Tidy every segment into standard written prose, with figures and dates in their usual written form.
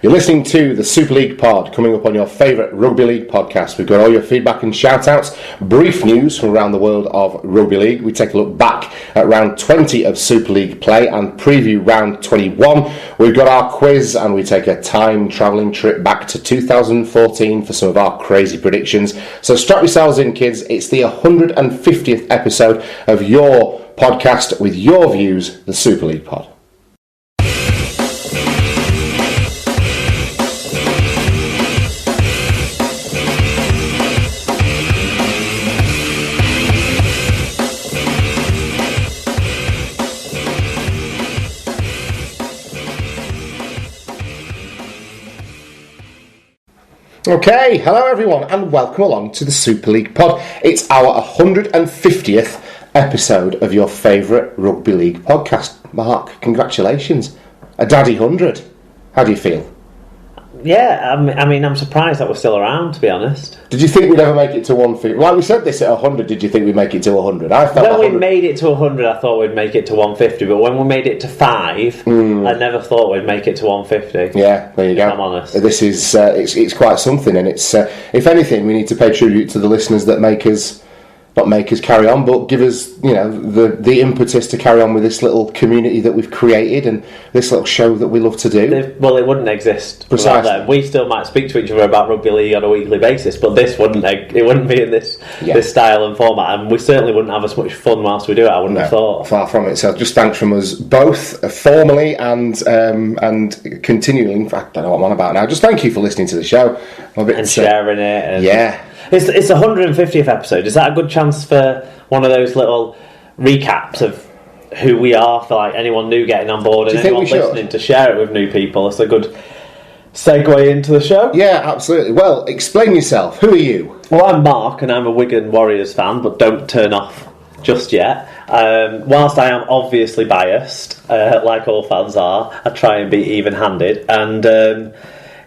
You're listening to the Super League Pod, coming up on your favourite Rugby League podcast. We've got all your feedback and shout-outs, brief news from around the world of Rugby League. We take a look back at round 20 of Super League play and preview round 21. We've got our quiz and we take a time-travelling trip back to 2014 for some of our crazy predictions. So strap yourselves in, kids. It's the 150th episode of your podcast with your views, the Super League Pod. Okay, hello everyone and welcome along to the Super League Pod. It's our 150th episode of your favourite Rugby League podcast. Mark, congratulations. A daddy 100. How do you feel? Yeah, I mean, I'm surprised that we're still around, to be honest. Did you think we'd ever make it to 150? Like we said this at 100, did you think we'd make it to 100? I felt when we made it to 100, I thought we'd make it to 150, but when we made it to 5, I never thought we'd make it to 150. Yeah, there you go. If I'm honest. This is, it's quite something, and it's, if anything, we need to pay tribute to the listeners that not make us carry on, but give us, you know, the impetus to carry on with this little community that we've created and this little show that we love to do. Well, it wouldn't exist Precisely. without them. We still might speak to each other about rugby league on a weekly basis, but this wouldn't be in this style and format, and we certainly wouldn't have as much fun whilst we do it. I wouldn't have thought. Far from it. So just thanks from us both, formally and continually. In fact, I don't know what I'm on about now. Just thank you for listening to the show And sharing it. And yeah. It's the 150th episode. Is that a good chance for one of those little recaps of who we are for like anyone new getting on board and anyone listening to share it with new people? It's a good segue into the show. Yeah, absolutely. Well, explain yourself. Who are you? Well, I'm Mark and I'm a Wigan Warriors fan, but don't turn off just yet. Whilst I am obviously biased, like all fans are, I try and be even-handed. And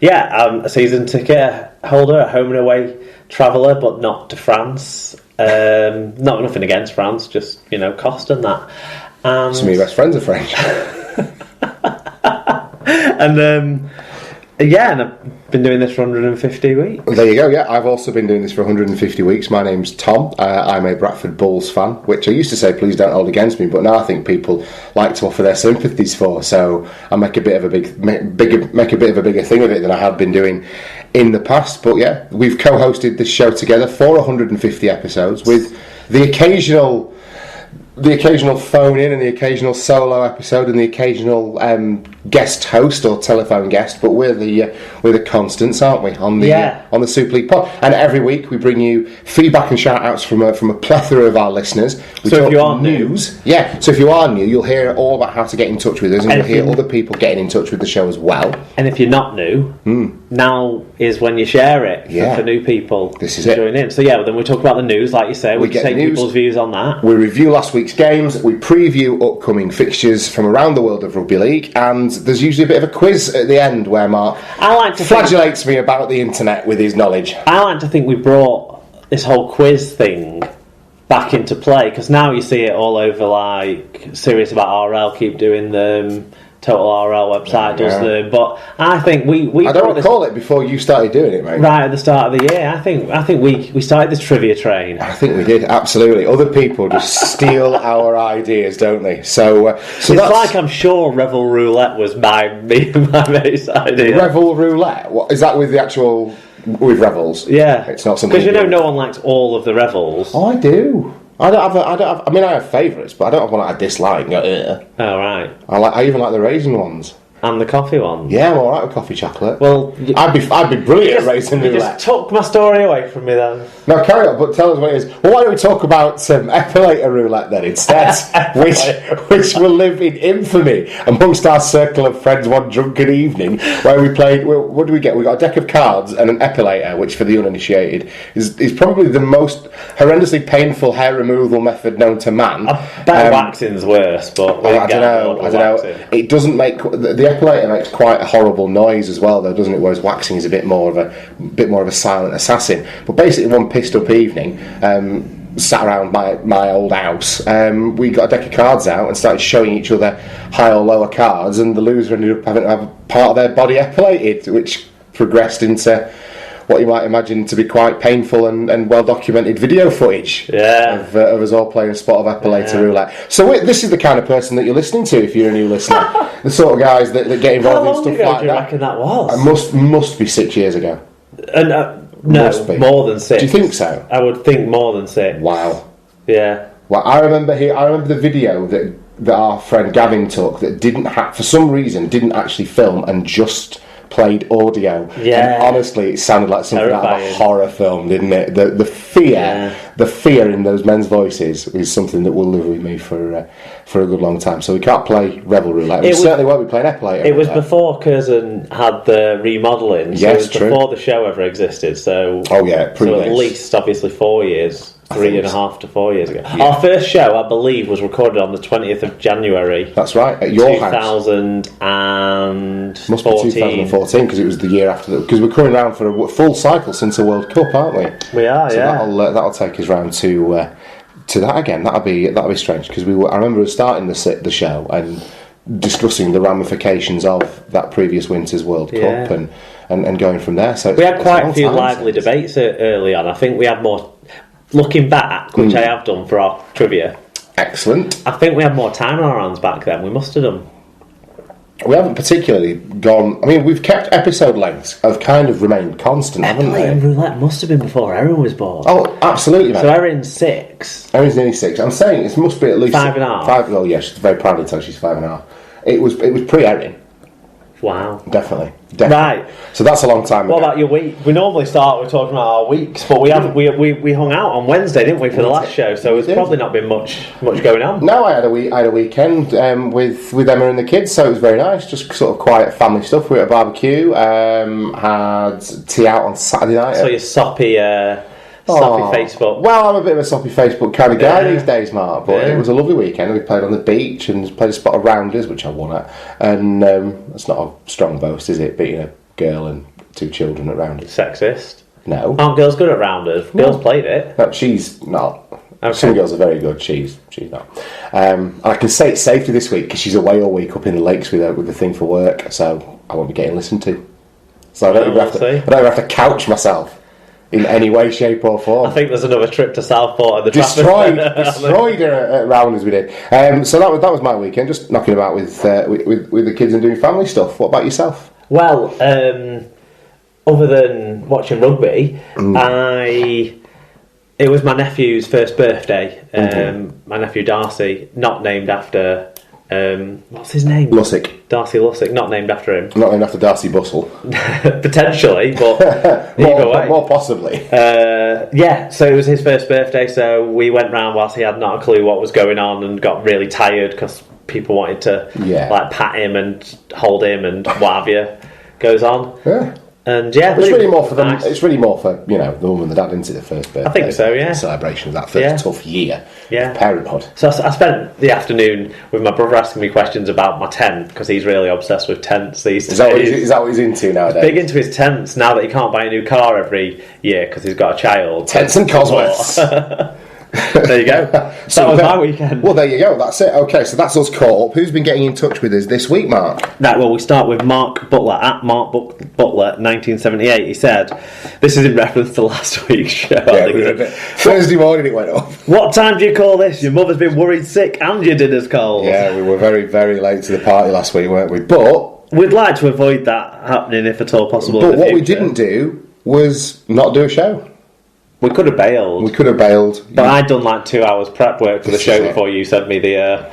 I'm a season ticket holder, a home and away traveller, but not to France. Not nothing against France, just, you know, cost and that. Some of your best friends are French. and I've been doing this for 150 weeks. There you go, yeah. I've also been doing this for 150 weeks. My name's Tom. I'm a Bradford Bulls fan, which I used to say, please don't hold against me, but now I think people like to offer their sympathies for, so I make a bit of a bigger thing of it than I have been doing in the past. But yeah, we've co-hosted this show together for 150 episodes with the occasional phone in and the occasional solo episode and the occasional guest host or telephone guest, but we're the constants, aren't we, on the Super League Pod? And every week we bring you feedback and shout outs from a plethora of our listeners. So if you are news, so if you are new, you'll hear all about how to get in touch with us, and you'll hear other people getting in touch with the show as well. And if you're not new, now is when you share it for new people to join in. So then we talk about the news, like you say. We take people's views on that. We review last week's games, we preview upcoming fixtures from around the world of rugby league, and there's usually a bit of a quiz at the end where Mark flagellates me about the internet with his knowledge. I like to think we brought this whole quiz thing back into play, because now you see it all over, like Serious About RL keep doing them, Total RL website does them, but I think we I don't recall it before you started doing it, mate. Right at the start of the year. I think we started this trivia train. I think we did, absolutely. Other people just steal our ideas, don't they? So it's like, I'm sure Revel Roulette was my mate's idea. Revel Roulette? What is that with the actual with Revels? Yeah, it's not something because no one likes all of the Revels. Oh, I do. I have favourites, but I don't have one I dislike. Oh, right. I even like the raisin ones. And the coffee ones. Yeah, I'm alright with coffee chocolate. Well, I'd be brilliant at raisin roulette. You just took my story away from me then. No, carry on, but tell us what it is. Well, why don't we talk about epilator roulette then instead, which will live in infamy amongst our circle of friends one drunken evening where we played. What do we get? We got a deck of cards and an epilator, which for the uninitiated is probably the most horrendously painful hair removal method known to man. I bet waxing's worse, but I don't know. It doesn't make the epilator makes quite a horrible noise as well, though, doesn't it? Whereas waxing is a bit more of a silent assassin. But basically, one pissed up evening, sat around my old house, we got a deck of cards out and started showing each other high or lower cards, and the loser ended up having to have part of their body epilated, which progressed into what you might imagine to be quite painful and well-documented video footage of us all playing a spot of epilator roulette. So this is the kind of person that you're listening to if you're a new listener. The sort of guys that get involved in stuff like that. How long ago do you reckon that was? Must be 6 years ago. No, more than 6. Do you think so? I would think more than 6. Wow. Yeah. Well, I remember the video that our friend Gavin took that for some reason didn't actually film and just played audio. Yeah. And honestly, it sounded like something out of a horror film, didn't it? The fear in those men's voices is something that will live with me for a good long time. So we can't play Rebel Roulette. We certainly won't be playing Epilator. It was before Curzon had the remodelling. So yes, it was before the show ever existed. So at least obviously 4 years. 3.5 to 4 years ago. Yeah. Our first show, I believe, was recorded on the 20th of January. That's right, at your house. 2014. Must be 2014 because it was the year after that. Because we're coming around for a full cycle since the World Cup, aren't we? We are, so that'll take us round to that again. That'll be strange because I remember us starting the show and discussing the ramifications of that previous winter's World Cup and going from there. So we had quite a few lively debates early on. I think we had more. Looking back, which I have done for our trivia. Excellent. I think we had more time on our hands back then. We must have done. We haven't particularly gone. I mean, we've kept episode lengths have kind of remained constant, haven't they? And Roulette must have been before Erin was born. Oh, absolutely, mate. So Erin's 6. Erin's nearly 6. I'm saying it must be at least 5.5. 5. Oh, yeah, she's very proudly tells she's 5.5. It was pre-Erin. Wow. Definitely. Right. So that's a long time ago. What about your week? We normally start with talking about our weeks, but we hung out on Wednesday, didn't we, for the last show? So there's probably not been much going on. No, I had a weekend with Emma and the kids, so it was very nice. Just sort of quiet family stuff. We were at a barbecue. Had tea out on Saturday night. So you're soppy Facebook. Well, I'm a bit of a soppy Facebook kind of guy these days, Mark. But it was a lovely weekend. We played on the beach and played a spot of rounders, which I won at. And that's not a strong boast, is it? Beating a girl and 2 children at rounders. Sexist. No. Aren't girls good at rounders? Girls played it. No, she's not. Okay. Some girls are very good. She's not. I can say it safely this week because she's away all week up in the lakes with the thing for work, so I won't be getting listened to. So I don't even have to couch myself in any way, shape or form. I think there's another trip to Southport and the destroyed her at rounders we did. So that was my weekend, just knocking about with the kids and doing family stuff. What about yourself? Well, other than watching rugby, it was my nephew's first birthday. My nephew Darcy, not named after. What's his name? Lussick. Darcy Lussick, not named after him. Not named after Darcy Bustle. Potentially, but either way. More possibly. So it was his first birthday, so we went round whilst he had not a clue what was going on and got really tired because people wanted to like pat him and hold him and what have you goes on. Yeah. And it's really more for them. Nice. It's really more for the mum and the dad, isn't it? The first birthday. I think so. Yeah. Celebration of that first tough year. Yeah. Of parenthood. So I spent the afternoon with my brother asking me questions about my tent because he's really obsessed with tents these days. Is that what he's into nowadays? He's big into his tents now that he can't buy a new car every year because he's got a child. Tents and Cosworths. There you go. That was my weekend. Well, there you go. That's it. Okay, so that's us caught up. Who's been getting in touch with us this week, Mark? We start with Mark Butler, at Mark Butler 1978. He said, this is in reference to last week's show. Thursday morning it went off. What time do you call this? Your mother's been worried sick and your dinner's cold. Yeah, we were very, very late to the party last week, weren't we? But we'd like to avoid that happening if at all possible. But what we didn't do was not do a show. We could have bailed. But I'd done like 2 hours prep work for the show before you sent me the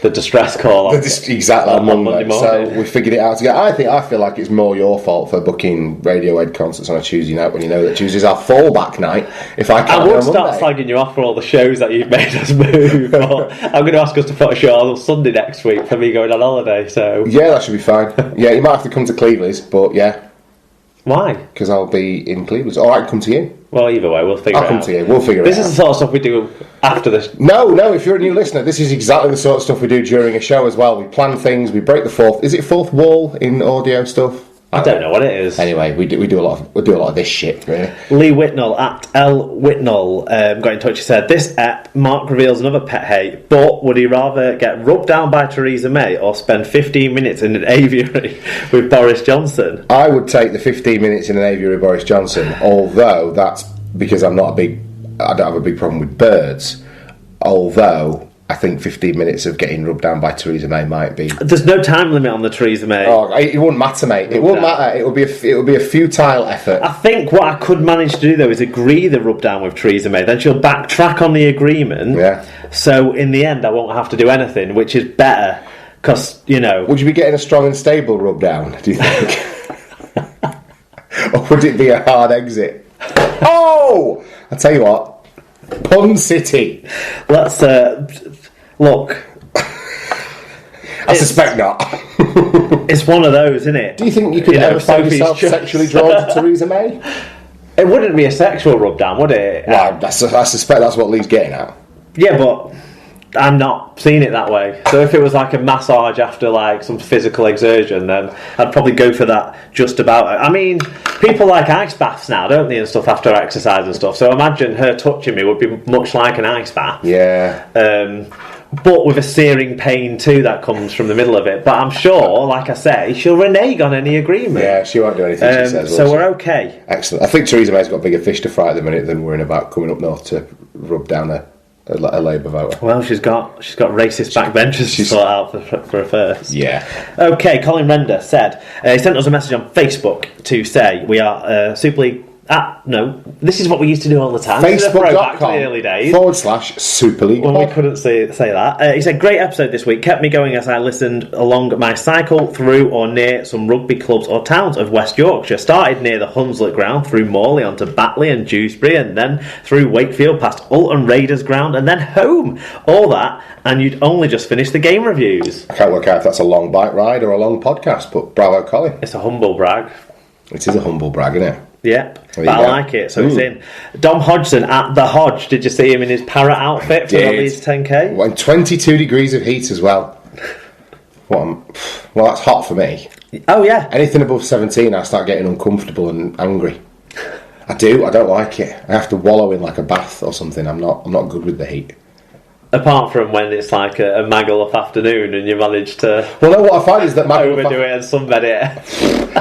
distress call. Exactly on Monday morning. So we figured it out together. I feel like it's more your fault for booking Radiohead concerts on a Tuesday night when you know that Tuesday's our fallback night. If I can't, I would start slagging you off for all the shows that you've made us move. I'm going to ask us to put a show on Sunday next week for me going on holiday. So yeah, that should be fine. Yeah, you might have to come to Cleveland's, but yeah. Why? Because I'll be in Cleveland. Or I can come to you. Well, either way, we'll figure it out. I'll come to you. We'll figure it out. This is the sort of stuff we do after this. No, if you're a new listener, this is exactly the sort of stuff we do during a show as well. We plan things, we break the fourth... Is it fourth wall in audio stuff? I don't know what it is. Anyway, we do a lot of this shit, really. Lee Whitnell at L Whitnell got in touch. He said, "This ep, Mark reveals another pet hate, but would he rather get rubbed down by Theresa May or spend 15 minutes in an aviary with Boris Johnson?" I would take the 15 minutes in an aviary with Boris Johnson, although that's because I don't have a big problem with birds. Although I think 15 minutes of getting rubbed down by Theresa May might be. There's no time limit on the Theresa May. Oh, it wouldn't matter, mate. It wouldn't matter. It would be a futile effort. I think what I could manage to do though is agree the rub down with Theresa May. Then she'll backtrack on the agreement. Yeah. So in the end, I won't have to do anything, which is better because Would you be getting a strong and stable rub down? Do you think? Or would it be a hard exit? Oh! I tell you what. Pun City. Let's look. I suspect not. It's one of those, isn't it? Do you think you could ever find yourself sexually drawn to Theresa May? It wouldn't be a sexual rub down, would it? Well, I suspect that's what Lee's getting at. Yeah, but I'm not seeing it that way. So if it was like a massage after like some physical exertion, then I'd probably go for that just about. I mean, people like ice baths now, don't they, and stuff after exercise and stuff. So imagine her touching me would be much like an ice bath. Yeah. But with a searing pain too that comes from the middle of it. But I'm sure, like I say, she'll renege on any agreement. Yeah, she won't do anything she says. So we're okay. Excellent. I think Theresa May's got bigger fish to fry at the minute than worrying about coming up north to rub down a Labour voter. Well, she's got racist backbenchers to sort out for a first. Yeah. Okay, Colin Render said he sent us a message on Facebook to say we are Super League. No, this is what we used to do all the time. Facebook.com/Super League when we couldn't say that. He said, great episode this week, kept me going as I listened along my cycle through or near some rugby clubs or towns of West Yorkshire. Started near the Hunslet ground, through Morley onto Batley and Dewsbury, and then through Wakefield past Ulton Raiders ground and then home. All that, and you'd only just finished the game reviews. I can't work out if that's a long bike ride or a long podcast, but bravo, Colin. It's a humble brag. It is a humble brag, isn't it? Yep, but I like it, so it's in. Dom Hodgson at the Hodge. Did you see him in his parrot outfit for at least 10k? Well, and 22 degrees of heat as well. Well, that's hot for me. Oh yeah. Anything above 17, I start getting uncomfortable and angry. I don't like it. I have to wallow in like a bath or something. I'm not good with the heat. Apart from when it's like a Magaluf afternoon and you manage to... Well, no, what I find is that overdo it and sunbed it.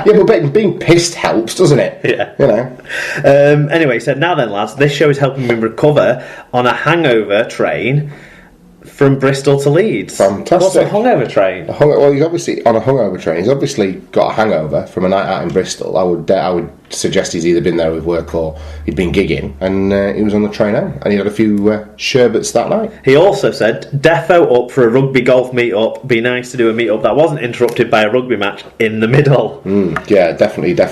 Yeah, but being pissed helps, doesn't it? Yeah. You know. Anyway, he said, now then, lads, this show is helping me recover on a hangover train from Bristol to Leeds. Fantastic. What's a hungover train? Well, he's obviously on a hungover train. He's obviously got a hangover from a night out in Bristol. I would suggest he's either been there with work or he'd been gigging, and he was on the train home, and he had a few sherbets that night. He also said, defo up for a rugby golf meet-up. Be nice to do a meet-up that wasn't interrupted by a rugby match in the middle. Yeah, definitely. I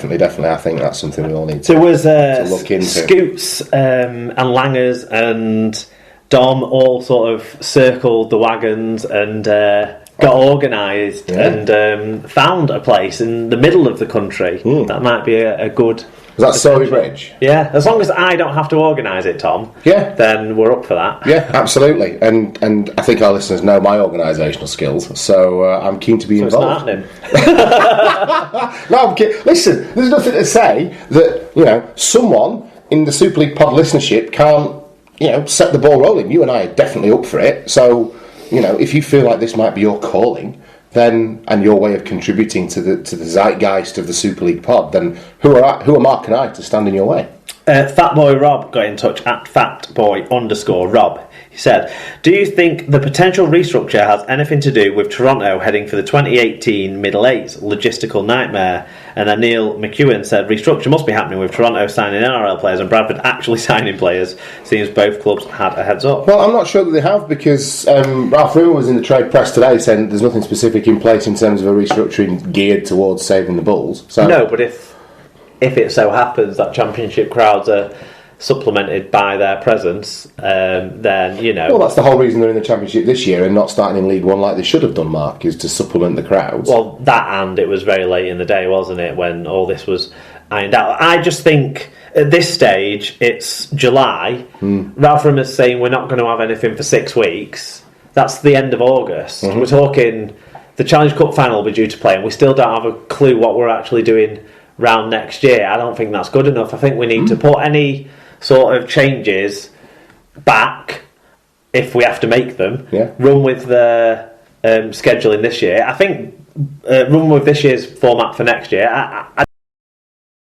think that's something we all need to look into. Scoots and Langers and Dom all sort of circled the wagons and got organised and found a place in the middle of the country. That might be a good... Was that Surrey Bridge? Yeah, as long as I don't have to organise it, Tom. Yeah, then we're up for that. Yeah, absolutely. And I think our listeners know my organisational skills, so I'm keen to be involved. It's not happening. No, I'm kidding. Listen, there's nothing to say that someone in the Super League pod listenership can't set the ball rolling. You and I are definitely up for it. So if you feel like this might be your calling, then and your way of contributing to the zeitgeist of the Super League pod, then who are Mark and I to stand in your way? Fatboy Rob got in touch at fatboy_Rob. He said, do you think the potential restructure has anything to do with Toronto heading for the 2018 Middle Eights logistical nightmare? And then Neil McEwen said, restructure must be happening with Toronto signing NRL players and Bradford actually signing players. Seems both clubs had a heads up. Well, I'm not sure that they have, because Ralph Rimmer was in the trade press today saying there's nothing specific in place in terms of a restructuring geared towards saving the Bulls. So no, but if it so happens that championship crowds are supplemented by their presence, then Well, that's the whole reason they're in the championship this year and not starting in League One like they should have done, Mark, is to supplement the crowds. Well, that, and it was very late in the day, wasn't it, when all this was ironed out. I just think at this stage it's July. Ralph Rimmer's saying we're not going to have anything for 6 weeks. That's the end of August. We're talking the Challenge Cup final will be due to play, and we still don't have a clue what we're actually doing round next year. I don't think that's good enough. I think we need to put any sort of changes back if we have to make them. Run with the scheduling this year. I think run with this year's format for next year. I